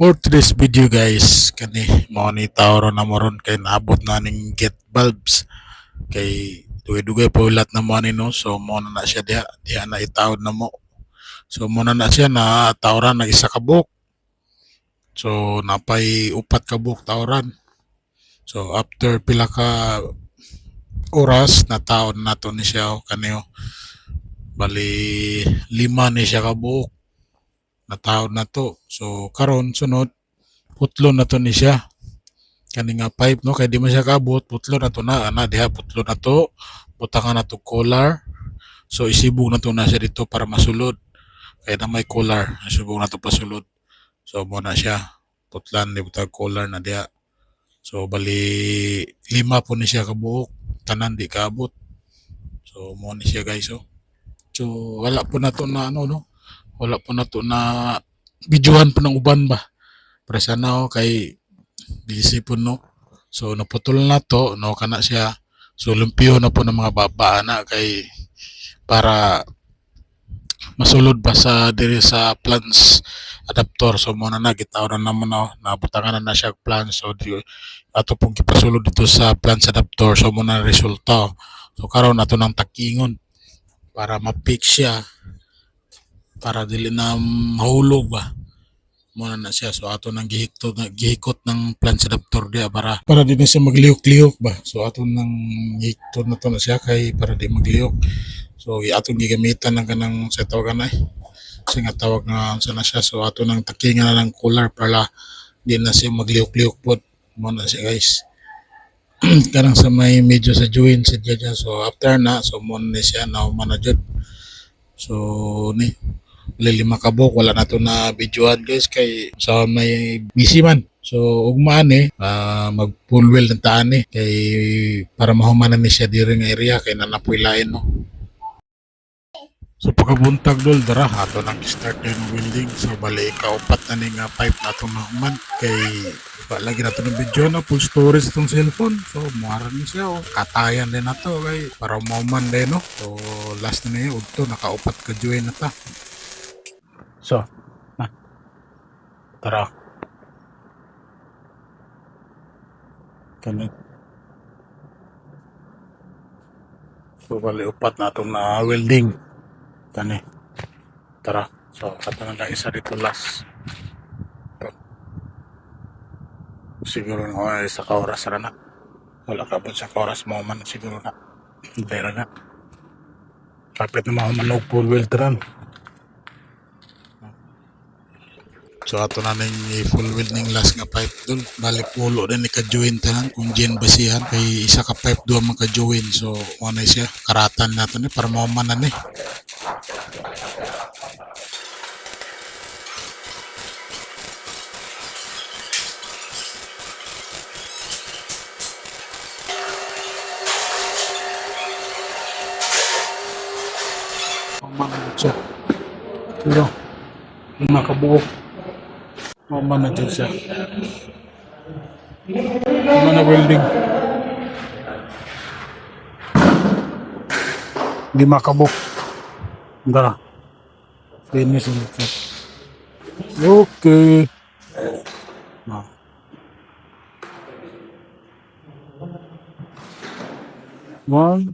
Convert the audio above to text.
For today's video guys, kani mo ni tawro na moron kay naabot na ning get bulbs kay dugay-dugay po ulat na mo ni no, so mo na siya diha na itawod na mo. So mo na siya na tawran nag isa ka buok. So napay upat ka buok tawran. So after pila ka oras na taon na to ni siya kaniyo bali lima ni siya ka buok na taon na to. So karon sunod putlo na to ni siya kani nga pipe no kay di man siya kaabot putlo na to na ana diha putlo na to butangan na to collar, so isibog na to na siya dito para masulod kay na may collar isibog na to pasulod, so mo na siya putlan di butang collar na diha, so bali lima po ni siya kabuok tanan di kaabot, so mo ni siya guys. So wala po na to na ano no, wala po na to na videohan po ng uban ba para sana kay dilisipon no. So naputol na to no kana siya. So lumpio na po ng mga baba na kay para masulod ba sa diri sa plans adapter. So mo na gitawran na mo na nabutangan na siya plans, so di ato pong gipasulod dito sa plans adapter, so mo na resulta. So karon ato nang takingon para ma-fix siya para dili na mahulog ba muna na siya. So ato nang gihikot ng plans adapter dia para di na siya maglihok-lihok ba. So ato nang gihikot na to na siya kay para di maglihok. So ato gigamitan ng kanang sa tawagan ay kasi nga tawag nga sa na siya. So ato nang takingan na ng collar para di na siya maglihok-lihok po muna siya guys. Karang sa may medyo sa joint sa dyan. So after na so muna siya na manajud. So ni lima ka buok wala na to na videoan guys kay sa may busy man. So ugmaan mag full well ng taan kay para mahumanan ni siya diri nga area kay nanapoy lain no. So pagkabuntag dol dara ato nang start din welding. So bali kaupat na ning pipe nato mahuman kay lagi nato ng video na full storage itong cellphone. So muara ni siya katayan din nato kay para mahuman din no. So last na niya udto nakaupat ka join na ta. So, tara. Kani. So, bali upat na itong na welding. Kani. Tara. So, kato na isa dito last. Siguro na isa ka oras na. Wala ka ba sa oras mo man siguro na. Hindi na. Kapit na mga full weld run. So ato na ning full welding last nga pipe dun. Balik pulo din ika-join tanan kung gen basihan kay isa ka pipe duha man ka-join. So ano siya karatan nato ni para maumanan ni. Maumanan siya. Pero makabuo. Maumanan dyan siya. Mana welding. Di makabuk. Enggak. Finish ini. Oke. Nah. One.